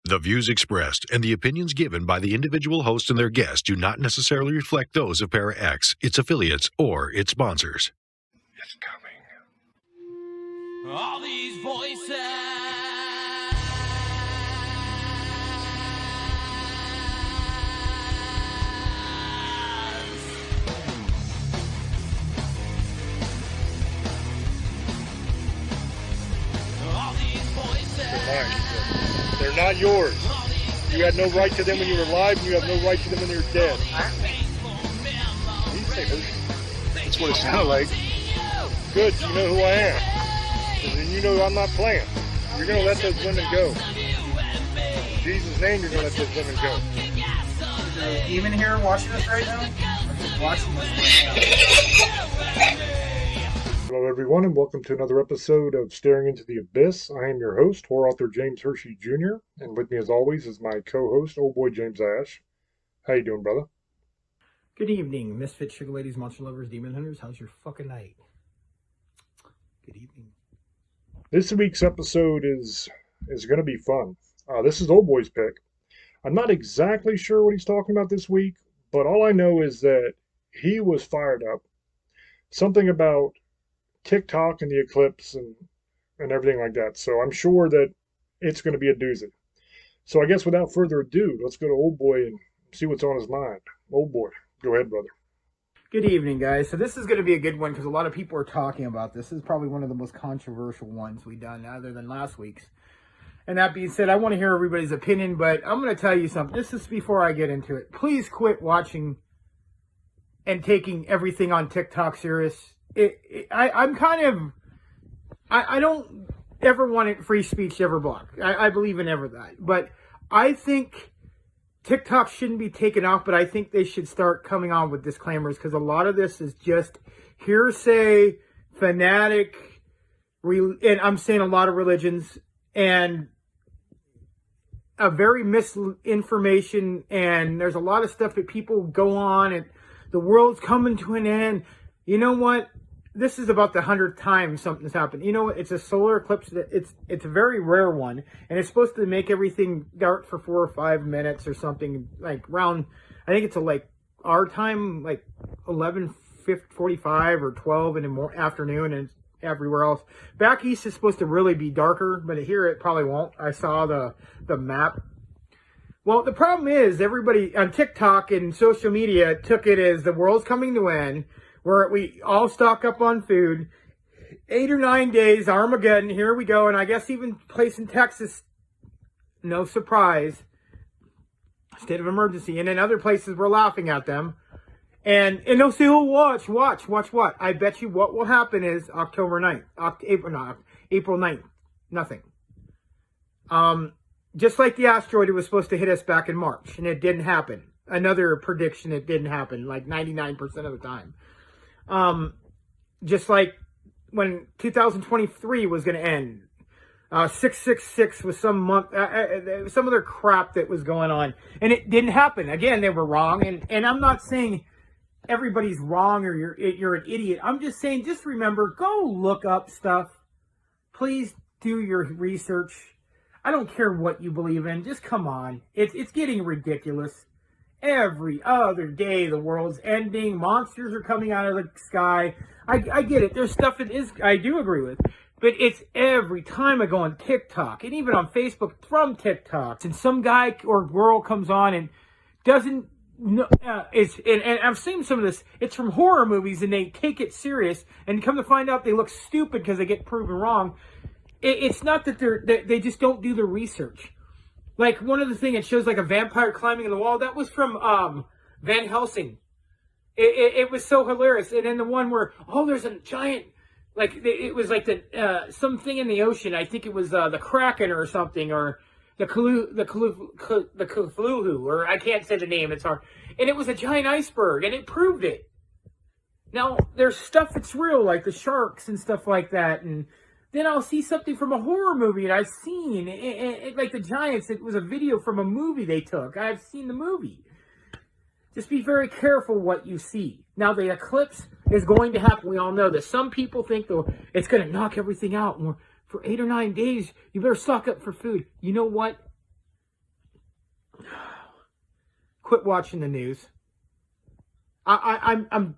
The views expressed and the opinions given by the individual host and their guests do not necessarily reflect those of Para X, its affiliates, or its sponsors. It's coming. All these voices. All these voices. They're mine. They're not yours. You had no right to them when you were alive, and you have no right to them when you're dead. That's what it sounded like. Good, you know who I am. And then you know I'm not playing. You're going to let those women go. In Jesus' name, you're going to let those women go. Is there a demon here watching us right now? Watching us right now. Hello, everyone, and welcome to another episode of Staring into the Abyss. I am your host, horror author James Hershey Jr., and with me, as always, is my co-host, old boy James Ash. How you doing, brother? Good evening, misfit sugar ladies, monster lovers, demon hunters. How's your fucking night? Good evening. This week's episode is going to be fun. This is old boy's pick. I'm not exactly sure what he's talking about this week, but all I know is that he was fired up. Something about TikTok and the Eclipse and everything like that. So I'm sure that it's going to be a doozy. So I guess without further ado, let's go to old boy and see what's on his mind. Old boy, go ahead, brother. Good evening, guys. So this is going to be a good one because a lot of people are talking about this. This is probably one of the most controversial ones we've done other than last week's. And that being said, I want to hear everybody's opinion, but I'm going to tell you something. This is before I get into it. Please quit watching and taking everything on TikTok serious. I don't ever want it free speech ever blocked. I believe in ever that. But I think TikTok shouldn't be taken off, but I think they should start coming on with disclaimers because a lot of this is just hearsay, fanatic, and I'm saying a lot of religions, and a very misinformation, and there's a lot of stuff that people go on, and the world's coming to an end. You know what? This is about the 100th time something's happened. You know what? It's a solar eclipse. It's a very rare one, and it's supposed to make everything dark for 4 or 5 minutes or something, like around, I think it's like our time, like 11:45 or 12 in the afternoon, and everywhere else. Back east is supposed to really be darker, but here it probably won't. I saw the map. Well, the problem is everybody on TikTok and social media took it as the world's coming to an end, where we all stock up on food. 8 or 9 days, Armageddon, here we go. And I guess even place in Texas, no surprise, state of emergency. And in other places, we're laughing at them. And they'll say, oh, watch what? I bet you what will happen is October 9th, April 9th, nothing. Just like the asteroid, it was supposed to hit us back in March, and it didn't happen. Another prediction, it didn't happen, like 99% of the time. Just like when 2023 was going to end, 666 was some month, some other crap that was going on, and it didn't happen. Again, they were wrong, and I'm not saying everybody's wrong or you're an idiot. I'm just saying, just remember, go look up stuff. Please do your research. I don't care what you believe in. Just come on. It's getting ridiculous. Every other day, the world's ending. Monsters are coming out of the sky. I get it. There's stuff that is I do agree with. But it's every time I go on TikTok and even on Facebook from TikTok, and some guy or girl comes on and doesn't know, and I've seen some of this. It's from horror movies, and they take it serious, and come to find out they look stupid because they get proven wrong. It's not that they just don't do the research. Like, one of the things, it shows like a vampire climbing in the wall. That was from Van Helsing. It was so hilarious. And then the one where, there's a giant, like, it was like something in the ocean. I think it was the Kraken or something, or the Cthulhu, or I can't say the name, it's hard. And it was a giant iceberg, and it proved it. Now, there's stuff that's real, like the sharks and stuff like that, and then I'll see something from a horror movie that I've seen. Like the Giants, it was a video from a movie they took. I've seen the movie. Just be very careful what you see. Now, the eclipse is going to happen. We all know this. Some people think, though, it's going to knock everything out. And for 8 or 9 days, you better stock up for food. You know what? quit watching the news. I'm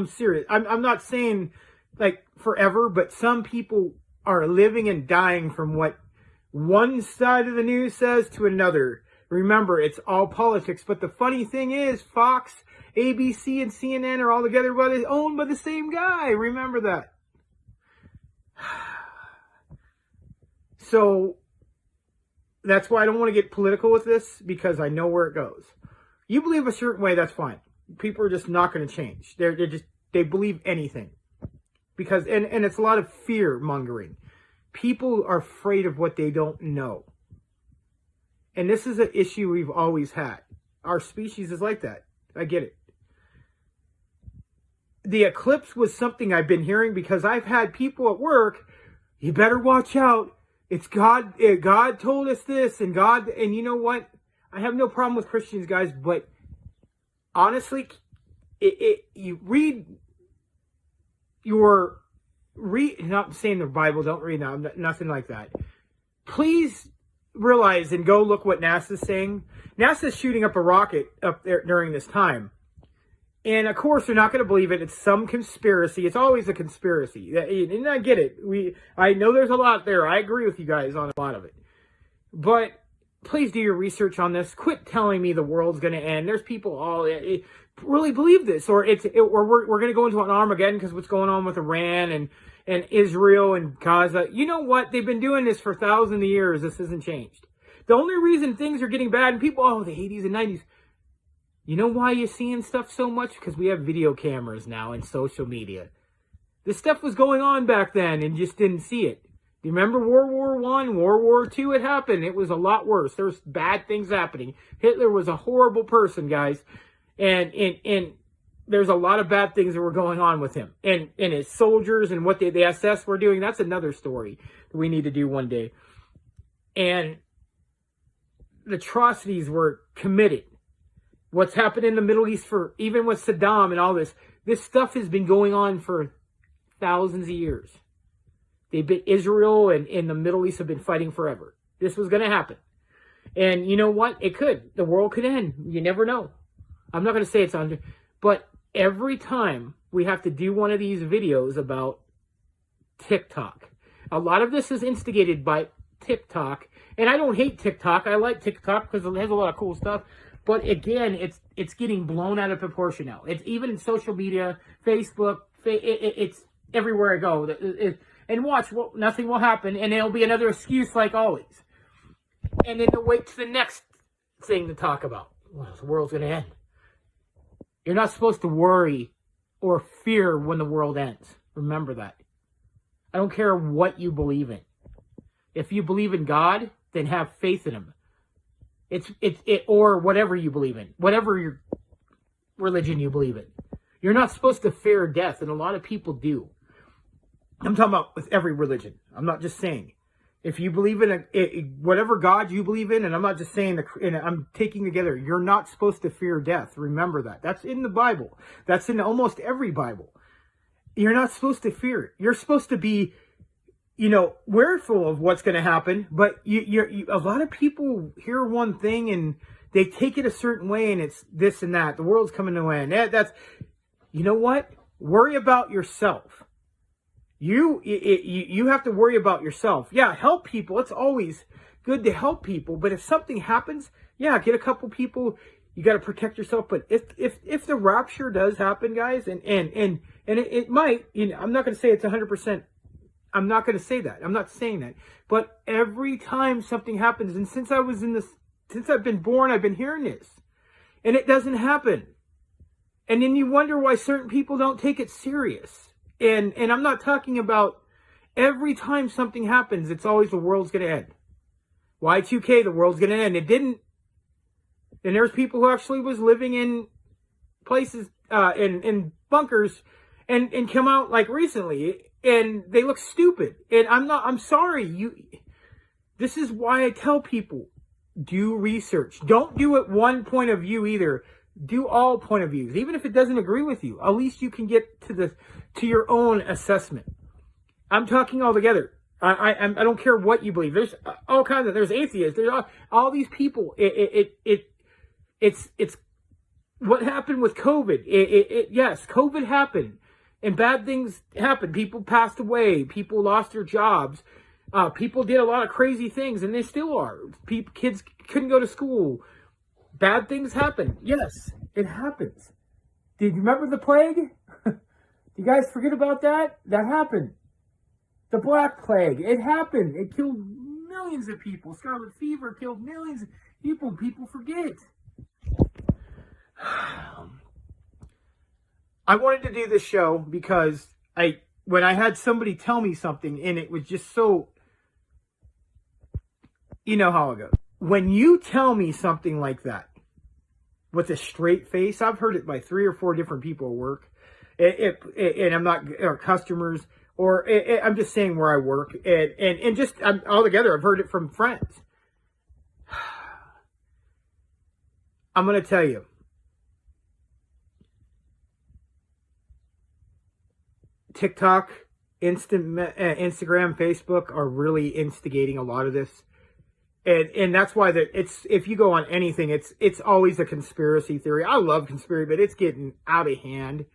serious. I'm not saying like forever, but some people are living and dying from what one side of the news says to another. Remember, it's all politics. But the funny thing is, Fox, ABC, and CNN are all together, owned by the same guy. Remember that. So that's why I don't want to get political with this, because I know where it goes. You believe a certain way, that's fine. People are just not going to change. They believe anything. Because, and it's a lot of fear mongering. People are afraid of what they don't know. And this is an issue we've always had. Our species is like that. I get it. The eclipse was something I've been hearing because I've had people at work, you better watch out. It's God. God told us this, and God, and you know what? I have no problem with Christians, guys, but honestly, you not saying the Bible, don't read now, nothing like that. Please realize and go look what NASA's saying. NASA's shooting up a rocket up there during this time. And of course, they're not going to believe it. It's some conspiracy. It's always a conspiracy. And I get it. I know there's a lot there. I agree with you guys on a lot of it. But please do your research on this. Quit telling me the world's going to end. There's people all really believe this, or we're going to go into an Armageddon because what's going on with Iran and Israel and Gaza. You know what? They've been doing this for thousands of years. This hasn't changed. The only reason things are getting bad and people, the 80s and 90s. You know why you're seeing stuff so much? Because we have video cameras now and social media. This stuff was going on back then and just didn't see it. Do you remember World War I, World War II? It happened. It was a lot worse. There was bad things happening. Hitler was a horrible person, guys. And there's a lot of bad things that were going on with him. And his soldiers and what the SS were doing, that's another story that we need to do one day. And the atrocities were committed. What's happened in the Middle East, even with Saddam and all this stuff has been going on for thousands of years. Israel and the Middle East have been fighting forever. This was going to happen. And you know what? It could. The world could end. You never know. I'm not going to say it's under, but every time we have to do one of these videos about TikTok. A lot of this is instigated by TikTok. And I don't hate TikTok. I like TikTok because it has a lot of cool stuff. But again, it's getting blown out of proportion now. It's even in social media, Facebook, it's everywhere I go. And watch, nothing will happen, and it'll be another excuse like always. And then they'll wait to the next thing to talk about. Well, the world's going to end. You're not supposed to worry or fear when the world ends. Remember that. I don't care what you believe in. If you believe in God, then have faith in Him. Or whatever you believe in, whatever your religion you believe in. You're not supposed to fear death, and a lot of people do. I'm talking about with every religion. I'm not just saying. If you believe in whatever God you believe in, and I'm not just saying, I'm taking together, you're not supposed to fear death. Remember that. That's in the Bible. That's in almost every Bible. You're not supposed to fear it. You're supposed to be, weariful of what's going to happen, but a lot of people hear one thing and they take it a certain way, and it's this and that. The world's coming to an end. You know what? Worry about yourself. You have to worry about yourself. Yeah, help people. It's always good to help people, but if something happens, get a couple people. You got to protect yourself. But if the rapture does happen, guys, and it might, I'm not going to say it's 100%. I'm not going to say that. I'm not saying that. But every time something happens, and since I've been born, I've been hearing this. And it doesn't happen. And then you wonder why certain people don't take it serious. And I'm not talking about every time something happens, it's always the world's going to end. Y2K, the world's going to end. It didn't. And there's people who actually was living in places, in bunkers, and come out like recently. And they look stupid. And I'm sorry. This is why I tell people, do research. Don't do it one point of view either. Do all point of views. Even if it doesn't agree with you, at least you can get to your own assessment. I'm talking all together. I don't care what you believe. There's all kinds of, there's atheists. There's all these people. It's what happened with COVID. Yes, COVID happened, and bad things happened. People passed away. People lost their jobs. People did a lot of crazy things, and they still are. Kids couldn't go to school. Bad things happen. Yes, it happens. Did you remember the plague? You guys forget about that? That happened. The Black Plague. It happened. It killed millions of people. Scarlet Fever killed millions of people. People forget. I wanted to do this show because when I had somebody tell me something, and it was just so, you know how it goes. When you tell me something like that with a straight face, I've heard it by 3 or 4 different people at work, and I'm not, or customers, or I'm just saying where I work, and just all together, I've heard it from friends. I'm going to tell you. TikTok, Instagram, Facebook are really instigating a lot of this. And that's why if you go on anything, it's always a conspiracy theory. I love conspiracy, but it's getting out of hand.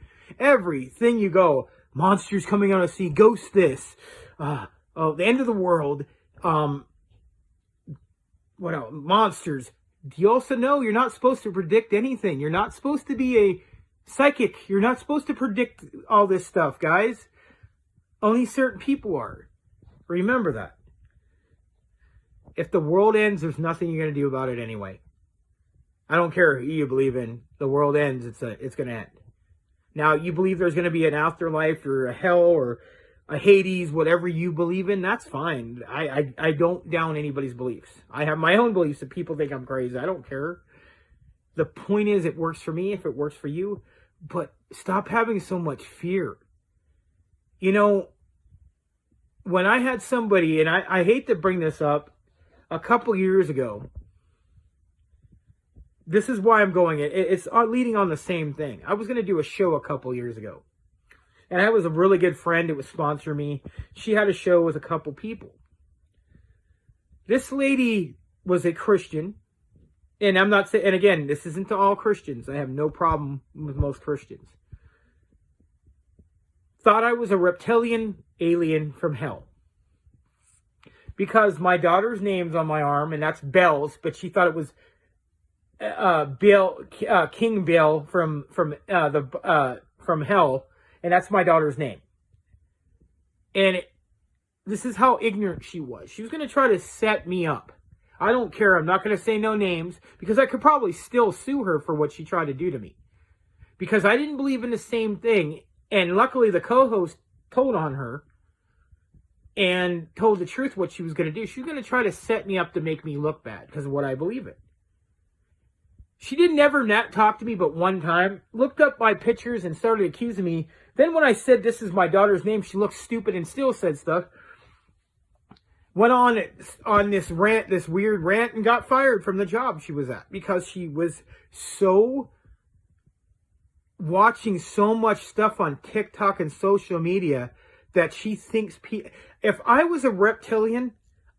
Everything you go, monsters coming out of sea, ghost this, the end of the world, what else? Monsters. Do you also know you're not supposed to predict anything? You're not supposed to be a psychic. You're not supposed to predict all this stuff, guys. Only certain people are. Remember that. If the world ends, there's nothing you're going to do about it anyway. I don't care who you believe in. The world ends, it's going to end. Now, you believe there's going to be an afterlife or a hell or a Hades, whatever you believe in, that's fine. I don't down anybody's beliefs. I have my own beliefs. If people think I'm crazy, I don't care. The point is, it works for me if it works for you. But stop having so much fear. You know, when I had somebody, and I hate to bring this up, a couple years ago, this is why I'm going, it's leading on the same thing. I was going to do a show a couple years ago. And I was a really good friend. It would sponsor me. She had a show with a couple people. This lady was a Christian. And I'm not saying, and again, this isn't to all Christians. I have no problem with most Christians. Thought I was a reptilian alien from hell. Because my daughter's name's on my arm, and that's Belle's, but she thought it was King Bill from hell, and that's my daughter's name. And this is how ignorant she was. She was going to try to set me up. I don't care. I'm not going to say no names, because I could probably still sue her for what she tried to do to me. Because I didn't believe in the same thing, and luckily the co-host told on her and told the truth what she was going to do. She was going to try to set me up to make me look bad because of what I believe in. She didn't ever talk to me but one time, looked up my pictures and started accusing me. Then when I said this is my daughter's name, she looked stupid and still said stuff. Went on this rant, this weird rant, and got fired from the job she was at because she was so watching so much stuff on TikTok and social media that she thinks if I was a reptilian,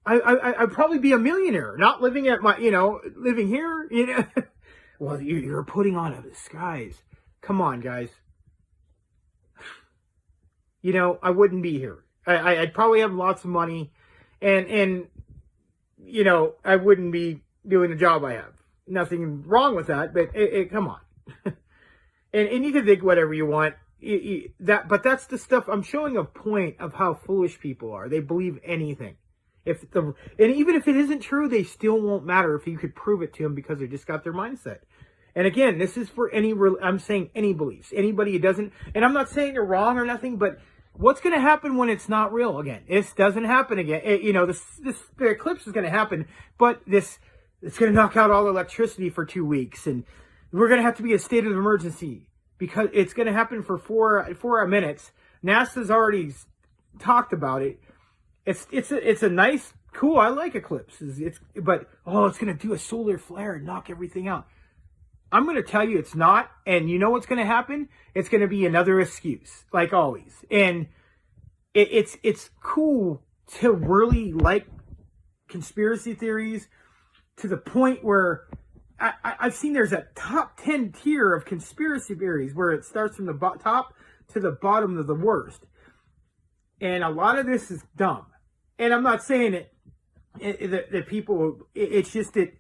I'd probably be a millionaire, not living at living here, Well, you're putting on a disguise. Come on, guys. I wouldn't be here. I'd probably have lots of money, and I wouldn't be doing the job I have. Nothing wrong with that, but come on. and you can think whatever you want. But that's the stuff. I'm showing a point of how foolish people are. They believe anything. And even if it isn't true, they still won't matter if you could prove it to them because they just got their mindset. And again, this is for I'm saying any beliefs. Anybody who doesn't, and I'm not saying they're wrong or nothing, but what's going to happen when it's not real again? This doesn't happen again. The eclipse is going to happen, but it's going to knock out all the electricity for 2 weeks, and we're going to have to be a state of emergency. Because it's going to happen for 4 minutes. NASA's already talked about it. It's a nice, cool. I like eclipses. But it's going to do a solar flare and knock everything out. I'm going to tell you it's not. And you know what's going to happen? It's going to be another excuse, like always. And it's cool to really like conspiracy theories to the point where I've seen there's a top 10 tier of conspiracy theories where it starts from the top to the bottom of the worst. And a lot of this is dumb. And I'm not saying that people, it's just that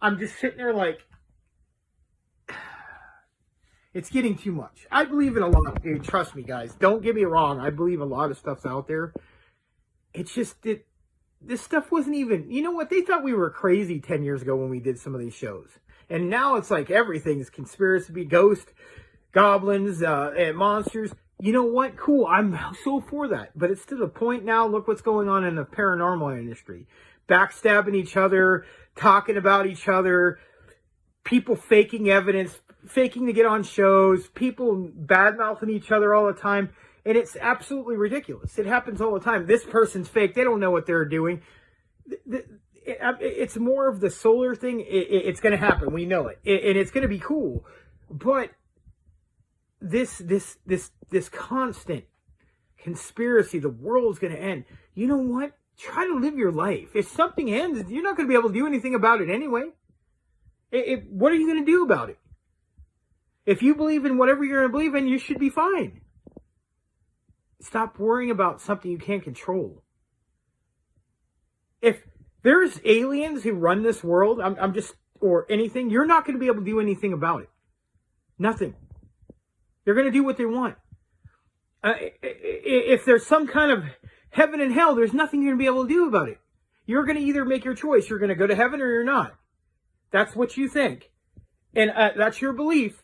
I'm just sitting there like, it's getting too much. I believe in a lot. Dude, trust me, guys. Don't get me wrong. I believe a lot of stuff's out there. It's just that this stuff wasn't even... You know what? They thought we were crazy 10 years ago when we did some of these shows. And now it's like everything's conspiracy, ghost, goblins, and monsters. You know what? Cool. I'm so for that. But it's to the point now, look what's going on in the paranormal industry. Backstabbing each other, talking about each other, people faking evidence, faking to get on shows, people bad-mouthing each other all the time, and it's absolutely ridiculous. It happens all the time. This person's fake. They don't know what they're doing. It's more of the solar thing. It's going to happen. We know it. And it's going to be cool. But this constant conspiracy, the world's going to end. You know what? Try to live your life. If something ends, you're not going to be able to do anything about it anyway. What are you going to do about it? If you believe in whatever you're going to believe in, you should be fine. Stop worrying about something you can't control. If there's aliens who run this world, or anything, you're not going to be able to do anything about it. Nothing. They're going to do what they want. If there's some kind of heaven and hell, there's nothing you're going to be able to do about it. You're going to either make your choice. You're going to go to heaven or you're not. That's what you think. And that's your belief.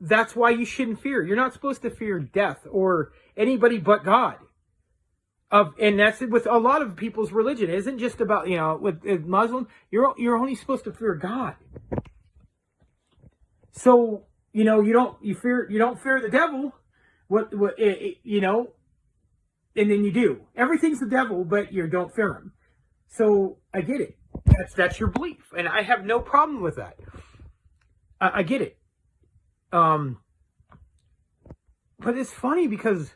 That's why you shouldn't fear. You're not supposed to fear death or anybody but God. And that's with a lot of people's religion. It isn't just about, with Muslim, you're only supposed to fear God. So, you don't fear the devil. And then you do. Everything's the devil, but you don't fear him. So I get it. That's your belief, and I have no problem with that. I get it. But it's funny because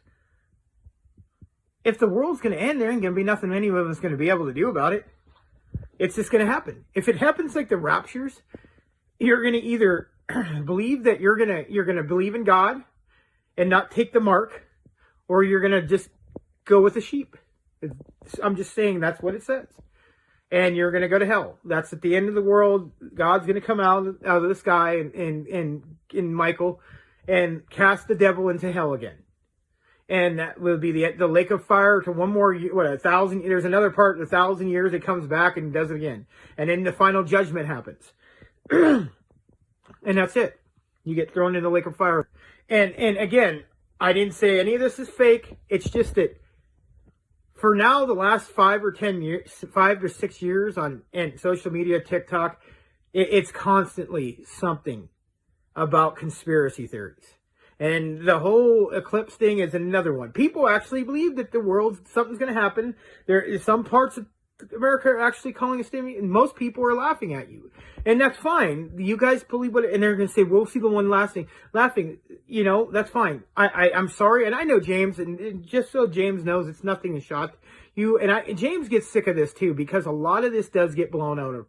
if the world's going to end, there ain't going to be nothing any of us going to be able to do about it. It's just going to happen. If it happens like the raptures, you're going to either believe that you're going to believe in God and not take the mark, or you're going to just go with the sheep. I'm just saying that's what it says. And you're going to go to hell. That's at the end of the world. God's going to come out of the sky in Michael and cast the devil into hell again. And that will be the lake of fire to one more, 1,000, there's another part, 1,000 years, it comes back and does it again. And then the final judgment happens. And that's it. You get thrown in the lake of fire. And again, I didn't say any of this is fake. It's just that for now, the last 5 or 6 years on social media, TikTok, it's constantly something about conspiracy theories. And the whole Eclipse thing is another one. People actually believe that something's going to happen. There is some parts of America are actually calling a stimmy, and most people are laughing at you. And that's fine. You guys believe and they're going to say, we'll see the one laughing. That's fine. I'm sorry. And I know James, and just so James knows, it's nothing to shock you. And James gets sick of this too, because a lot of this does get blown out of,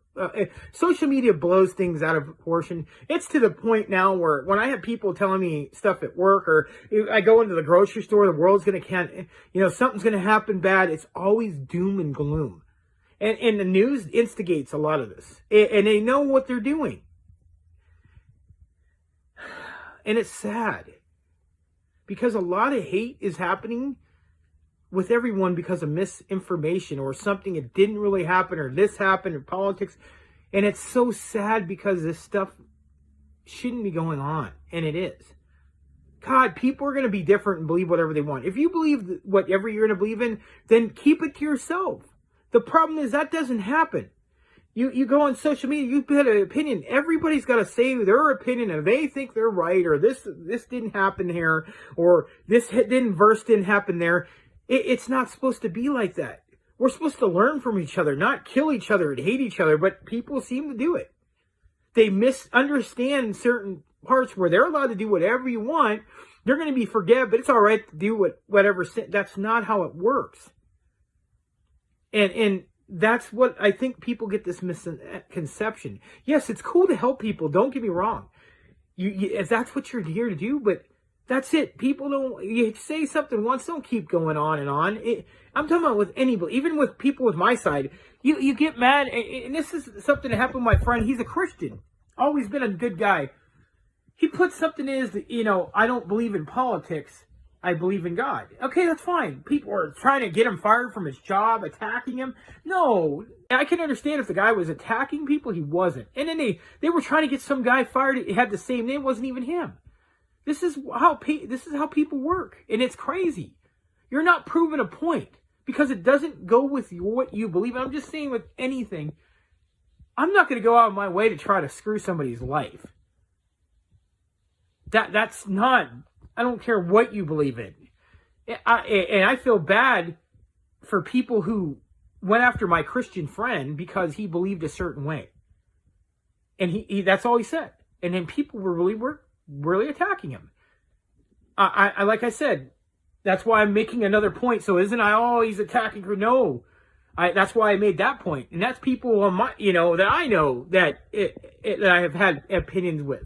social media blows things out of proportion. It's to the point now where when I have people telling me stuff at work, or I go into the grocery store, the world's going to, something's going to happen bad. It's always doom and gloom. And the news instigates a lot of this. And they know what they're doing. And it's sad. Because a lot of hate is happening with everyone because of misinformation or something that didn't really happen, or this happened, or politics. And it's so sad because this stuff shouldn't be going on. And it is. God, people are going to be different and believe whatever they want. If you believe whatever you're going to believe in, then keep it to yourself. The problem is that doesn't happen. You go on social media, you put an opinion. Everybody's got to say their opinion, and they think they're right, or this didn't happen here, or this verse didn't happen there. It's not supposed to be like that. We're supposed to learn from each other, not kill each other and hate each other, but people seem to do it. They misunderstand certain parts where they're allowed to do whatever you want. They're going to be forgiven, but it's all right to do whatever. That's not how it works. And that's what I think people get this misconception. Yes, it's cool to help people. Don't get me wrong. If that's what you're here to do, but that's it. People don't, you say something once, don't keep going on and on. I'm talking about with anybody, even with people with my side. You get mad, and this is something that happened with my friend. He's a Christian. Always been a good guy. He put something is, I don't believe in politics. I believe in God. Okay, that's fine. People are trying to get him fired from his job, attacking him. No, I can understand if the guy was attacking people. He wasn't. And then they were trying to get some guy fired. It had the same name. It wasn't even him. This is how people work, and it's crazy. You're not proving a point because it doesn't go with what you believe. I'm just saying with anything, I'm not going to go out of my way to try to screw somebody's life. That's not. I don't care what you believe in. And I feel bad for people who went after my Christian friend because he believed a certain way. And he that's all he said. And then people were really attacking him. I like I said, that's why I'm making another point. So isn't I always attacking her? No. That's why I made that point. And that's people on my, that I know that I have had opinions with.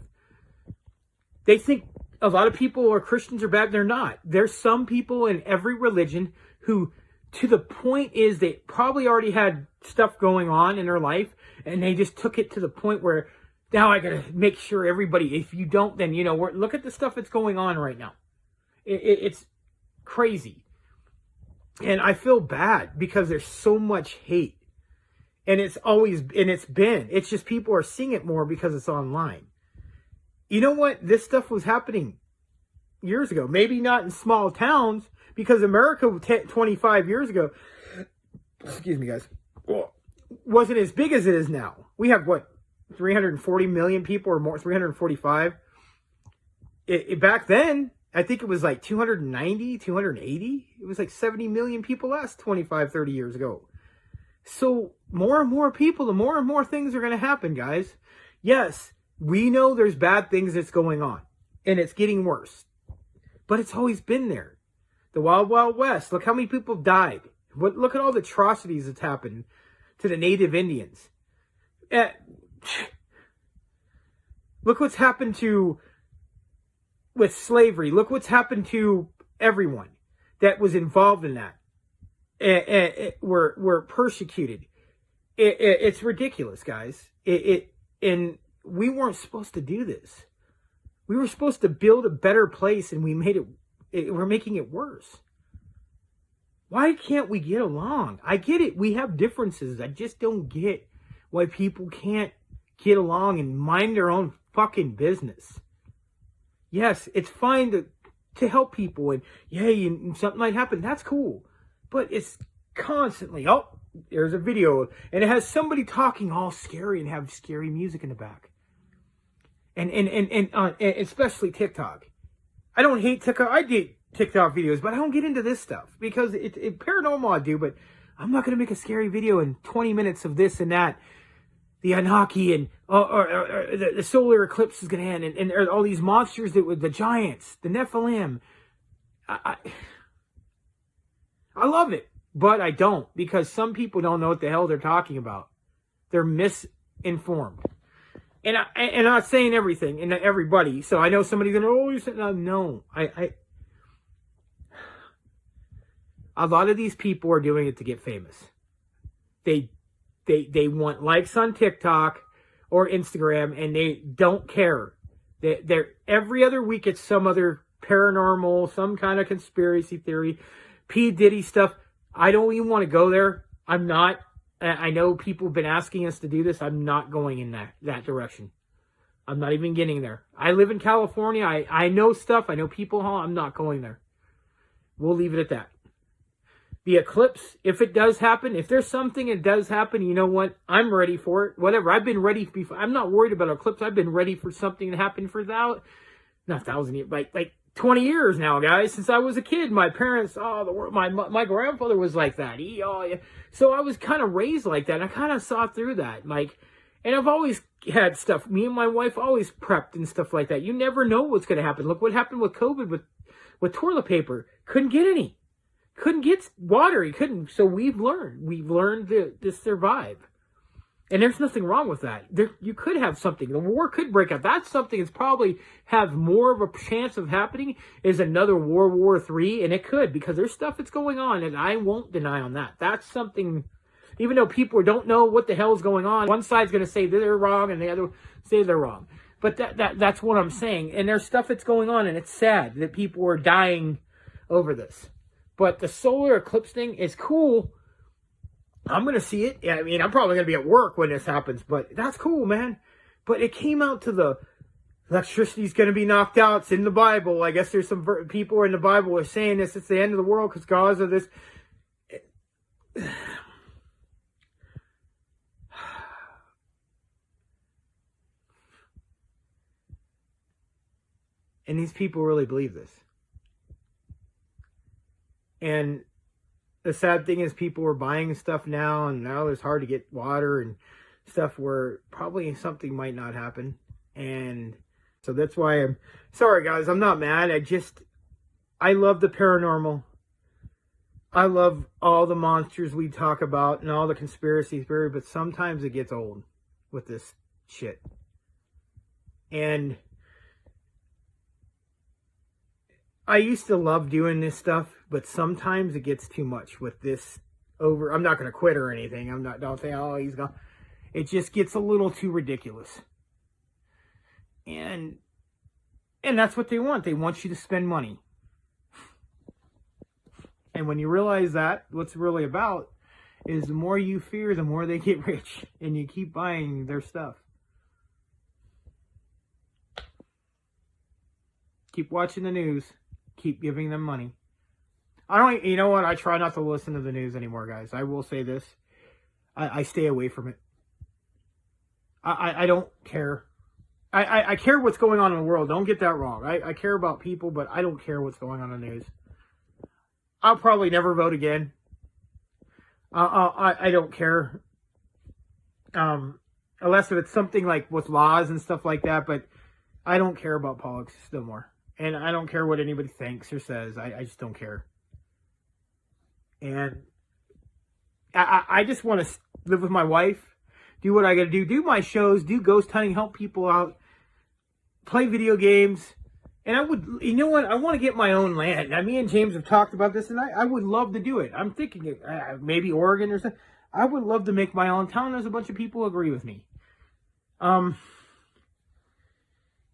They think a lot of people are Christians are bad. They're not. There's some people in every religion who, to the point is, they probably already had stuff going on in their life, and they just took it to the point where now I gotta make sure everybody. If you don't, then look at the stuff that's going on right now. It's crazy, and I feel bad because there's so much hate, and it's just people are seeing it more because it's online. You know what? This stuff was happening years ago. Maybe not in small towns, because America 25 years ago, excuse me, guys, wasn't as big as it is now. We have, 340 million people or more, 345? Back then, I think it was like 290, 280. It was like 70 million people less 25, 30 years ago. So more and more people, the more and more things are going to happen, guys. Yes, we know there's bad things that's going on, and it's getting worse. But it's always been there. The Wild Wild West. Look how many people died. Look at all the atrocities that's happened to the Native Indians. Look what's happened with slavery. Look what's happened to everyone that was involved in that. Were persecuted. It's ridiculous, guys. And we weren't supposed to do this. We were supposed to build a better place, and we're making it worse. Why can't we get along? I get it. We have differences. I just don't get why people can't get along and mind their own fucking business. Yes, it's fine to help people, and something might happen. That's cool. But it's constantly, there's a video, and it has somebody talking all scary and have scary music in the back. And especially TikTok. I don't hate TikTok. I did TikTok videos, but I don't get into this stuff because it paranormal I do, but I'm not going to make a scary video in 20 minutes of this and that. The Anunnaki and or the solar eclipse is going to end, and all these monsters that with the giants, the Nephilim. I love it, but I don't, because some people don't know what the hell they're talking about. They're misinformed. And I'm not saying everything and everybody. So I know somebody's going, you said no. A lot of these people are doing it to get famous. They want likes on TikTok or Instagram, and they don't care. They're every other week it's some other paranormal, some kind of conspiracy theory, P. Diddy stuff. I don't even want to go there. I'm not. I know people have been asking us to do this. I'm not going in that direction. I'm not even getting there. I live in California. I know stuff. I know people. I'm not going there. We'll leave it at that. The eclipse, if it does happen, if there's something that does happen, you know what? I'm ready for it. Whatever. I've been ready before. I'm not worried about eclipse. I've been ready for something to happen for not 1,000 years, like 20 years now, guys. Since I was a kid, my parents, my grandfather was like that. So I was kind of raised like that. I kind of saw through that. And I've always had stuff. Me and my wife always prepped and stuff like that. You never know what's going to happen. Look what happened with COVID with toilet paper. Couldn't get any. couldn't get water. He couldn't. So we've learned to survive. And there's nothing wrong with that. You could have something. The war could break out. That's something that's probably have more of a chance of happening is another World War III. And it could, because there's stuff that's going on, and I won't deny on that. That's something, even though people don't know what the hell is going on, one side's going to say they're wrong and the other say they're wrong. But that's what I'm saying. And there's stuff that's going on, and it's sad that people are dying over this. But the solar eclipse thing is cool. I'm going to see it. I mean, I'm probably going to be at work when this happens, but that's cool, man. But it came out to the electricity's going to be knocked out. It's in the Bible. I guess there's some people in the Bible are saying this. It's the end of the world because of this. And these people really believe this. And the sad thing is people are buying stuff now, and now it's hard to get water and stuff where probably something might not happen. And so that's why I'm sorry, guys. I'm not mad. I love the paranormal. I love all the monsters we talk about and all the conspiracy theory, but sometimes it gets old with this shit. And I used to love doing this stuff, but sometimes it gets too much with this over. I'm not going to quit or anything. Don't say, oh, he's gone. It just gets a little too ridiculous. And that's what they want. They want you to spend money. And when you realize that, what's really about is the more you fear, the more they get rich. And you keep buying their stuff. Keep watching the news. Keep giving them money. You know what? I try not to listen to the news anymore, guys. I will say this. I stay away from it. I don't care. I care what's going on in the world. Don't get that wrong. I care about people, but I don't care what's going on in the news. I'll probably never vote again. I don't care. Unless if it's something like with laws and stuff like that, but I don't care about politics no more. And I don't care what anybody thinks or says. I just don't care. And I just want to live with my wife, do what I got to do my shows, do ghost hunting, help people out, play video games. And I would, you know what? I want to get my own land. Now, me and James have talked about this, and I would love to do it. I'm thinking maybe Oregon or something. I would love to make my own town. There's a bunch of people who agree with me.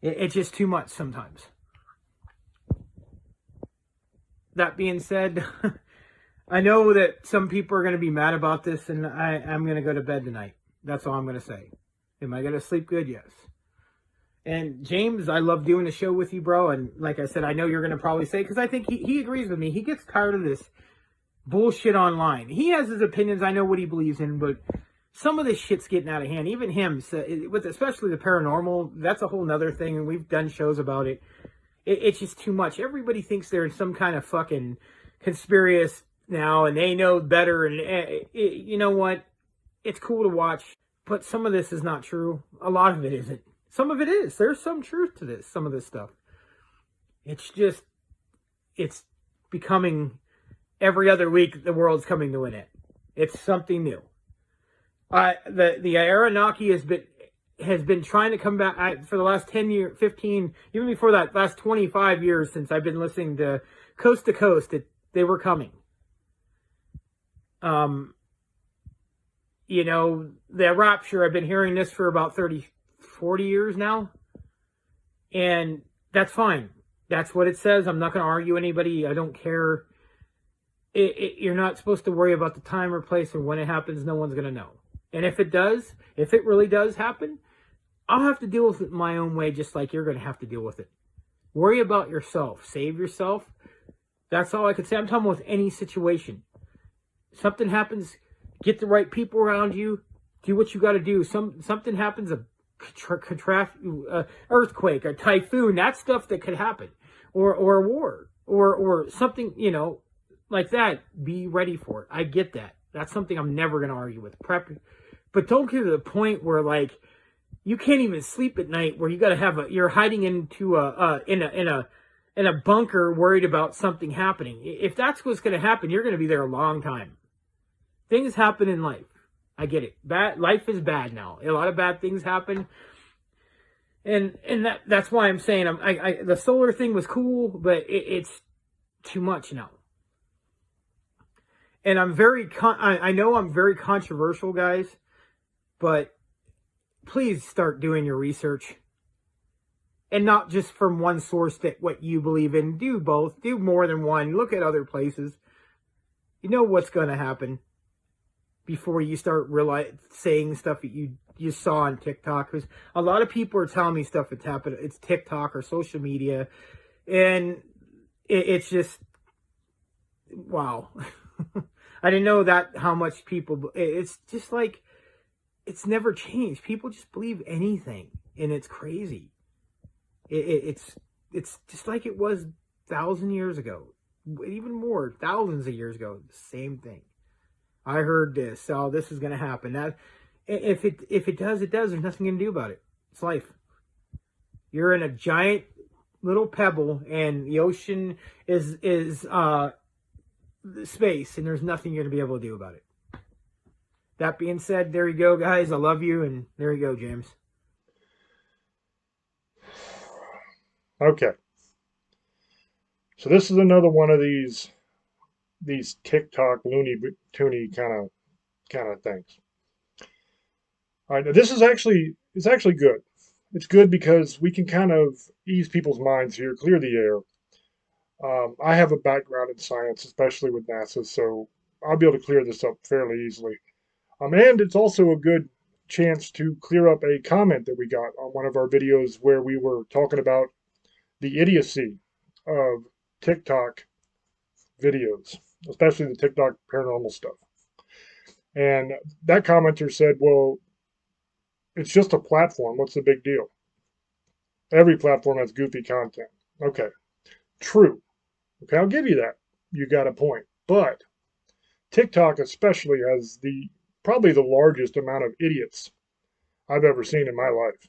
It's just too much sometimes. That being said, I know that some people are going to be mad about this, and I'm going to go to bed tonight. That's all I'm going to say. Am I going to sleep good? Yes. And James, I love doing the show with you, bro. And like I said, I know you're going to probably say, because I think he agrees with me. He gets tired of this bullshit online. He has his opinions. I know what he believes in, but some of this shit's getting out of hand. Even him, with especially the paranormal, that's a whole nother thing, and we've done shows about it. It's just too much. Everybody thinks they're in some kind of fucking conspiracy now, and they know better. And you know what? It's cool to watch, but some of this is not true. A lot of it isn't. Some of it is. There's some truth to this. Some of this stuff. It's becoming every other week. The world's coming to an end. It's something new. The Anunnaki has been trying to come back for the last 10 years, 15, even before that, last 25 years since I've been listening to Coast, they were coming. You know, the rapture, I've been hearing this for about 40 years now. And that's fine. That's what it says. I'm not going to argue anybody. I don't care. You're not supposed to worry about the time or place or when it happens. No one's going to know. And if it really does happen, I'll have to deal with it my own way, just like you're going to have to deal with it. Worry about yourself. Save yourself. That's all I could say. I'm talking with any situation. Something happens, get the right people around you. Do what you got to do. Something happens, earthquake, a typhoon, that stuff that could happen. Or a war. Or something, you know, like that. Be ready for it. I get that. That's something I'm never going to argue with. Prep. But don't get to the point where, like, you can't even sleep at night, where you got to have you're hiding into in a in a bunker worried about something happening. If that's what's going to happen, you're going to be there a long time. Things happen in life. I get it. Life is bad now. A lot of bad things happen. And that's why I'm saying the solar thing was cool, but it's too much now. And I know I'm very controversial, guys, but please start doing your research. And not just from one source that what you believe in. Do both. Do more than one. Look at other places. You know what's going to happen before you start saying stuff that you saw on TikTok. Because a lot of people are telling me stuff that's happened. It's TikTok or social media. And it's just, wow. I didn't know that how much people, it's just like, it's never changed. People just believe anything. And it's crazy. It's just like it was 1,000 years ago, even more, thousands of years ago. The same thing. I heard this. Oh, this is going to happen. That if it does, it does. There's nothing you can do about it. It's life. You're in a giant little pebble, and the ocean is space, and there's nothing you're going to be able to do about it. That being said, there you go, guys. I love you, and there you go, James. Okay. So this is another one of these TikTok loony toony kind of things. All right, now this is actually good. It's good because we can kind of ease people's minds here, clear the air. I have a background in science, especially with NASA, so I'll be able to clear this up fairly easily. And it's also a good chance to clear up a comment that we got on one of our videos where we were talking about the idiocy of TikTok videos, especially the TikTok paranormal stuff. And that commenter said, well, it's just a platform. What's the big deal? Every platform has goofy content. Okay, true. Okay, I'll give you that. You got a point. But TikTok especially has probably the largest amount of idiots I've ever seen in my life.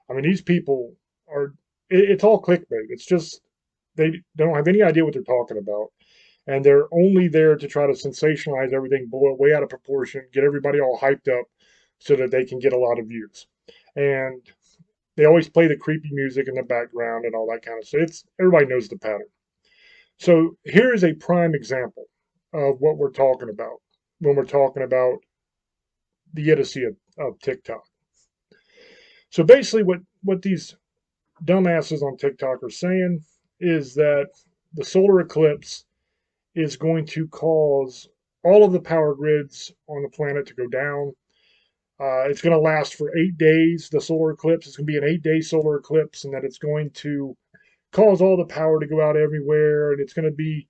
I mean, these people are, it's all clickbait. It's just, they don't have any idea what they're talking about. And they're only there to try to sensationalize everything, blow it way out of proportion, get everybody all hyped up so that they can get a lot of views. And they always play the creepy music in the background and all that kind of stuff. Everybody knows the pattern. So here is a prime example of what we're talking about when we're talking about the idiocy of TikTok. So basically what these dumbasses on TikTok are saying is that the solar eclipse is going to cause all of the power grids on the planet to go down. It's going to last for 8 days, the solar eclipse. It's going to be an 8-day solar eclipse, and that it's going to cause all the power to go out everywhere, and it's going to be,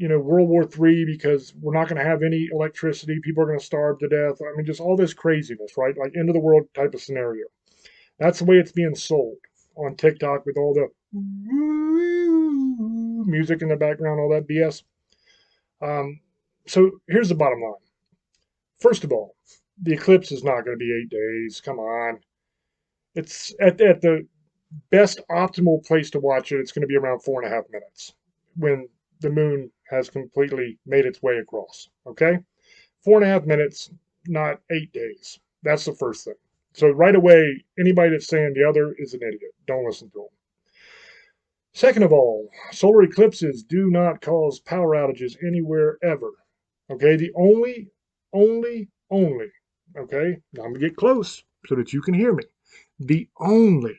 World War III because we're not going to have any electricity. People are going to starve to death. I mean, just all this craziness, right? Like end of the world type of scenario. That's the way it's being sold on TikTok with all the music in the background, all that BS. So here's the bottom line. First of all, the eclipse is not going to be 8 days. Come on. It's at the best optimal place to watch it. It's going to be around 4.5 minutes when the moon has completely made its way across. Okay? 4.5 minutes, not 8 days. That's the first thing. So right away, anybody that's saying the other is an idiot. Don't listen to them. Second of all, solar eclipses do not cause power outages anywhere ever. Okay? The only, okay? Now I'm going to get close so that you can hear me. The only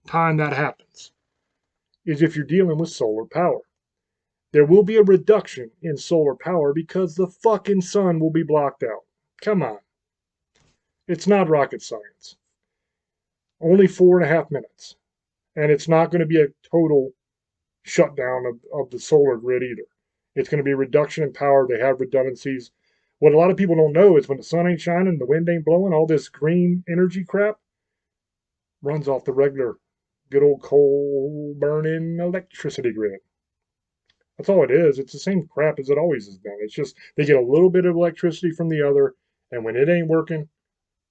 time that happens is if you're dealing with solar power. There will be a reduction in solar power because the fucking sun will be blocked out. Come on. It's not rocket science. Only 4.5 minutes. And it's not going to be a total shutdown of the solar grid either. It's going to be a reduction in power. They have redundancies. What a lot of people don't know is when the sun ain't shining, the wind ain't blowing, all this green energy crap runs off the regular good old coal burning electricity grid. That's all it is. It's the same crap as it always has been. It's just they get a little bit of electricity from the other, and when it ain't working,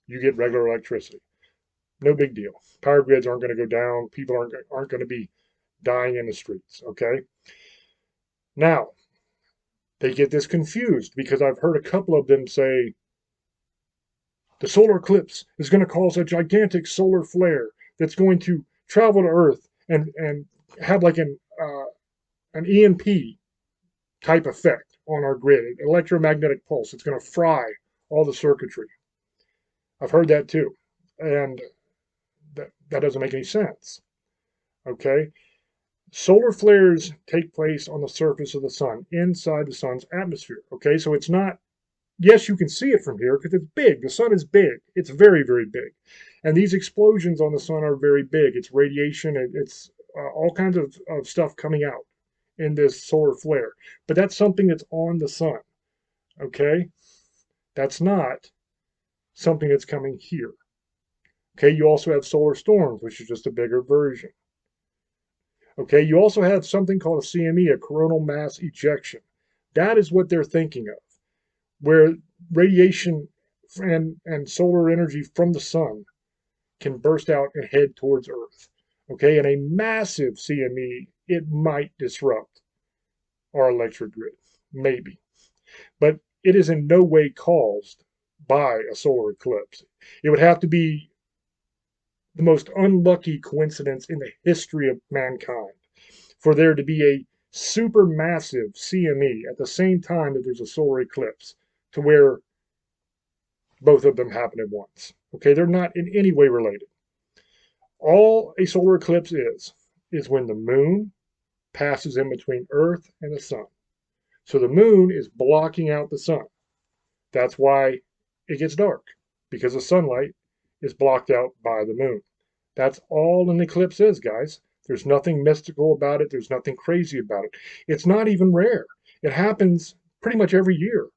you get regular electricity. No big deal. Power grids aren't going to go down. People aren't going to be dying in the streets, okay? Now, they get this confused because I've heard a couple of them say the solar eclipse is going to cause a gigantic solar flare that's going to travel to Earth and have like an EMP type effect on our grid, an electromagnetic pulse. It's going to fry all the circuitry. I've heard that too. And that doesn't make any sense. Okay? Solar flares take place on the surface of the sun, inside the sun's atmosphere. Okay? So it's not, yes, you can see it from here because it's big. The sun is big. It's very, very big. And these explosions on the sun are very big. It's radiation, it's all kinds of stuff coming out in this solar flare. But that's something that's on the sun. Okay? That's not something that's coming here. Okay, you also have solar storms, which is just a bigger version. Okay, you also have something called a CME, a coronal mass ejection. That is what they're thinking of, where radiation and solar energy from the sun can burst out and head towards Earth. Okay, and a massive CME, it might disrupt our electric grid, maybe. But it is in no way caused by a solar eclipse. It would have to be the most unlucky coincidence in the history of mankind for there to be a supermassive CME at the same time that there's a solar eclipse, to where both of them happen at once. Okay, they're not in any way related. All a solar eclipse is when the moon passes in between Earth and the sun. So the moon is blocking out the sun. That's why it gets dark, because the sunlight is blocked out by the moon. That's all an eclipse is, guys. There's nothing mystical about it. There's nothing crazy about it. It's not even rare. It happens pretty much every year.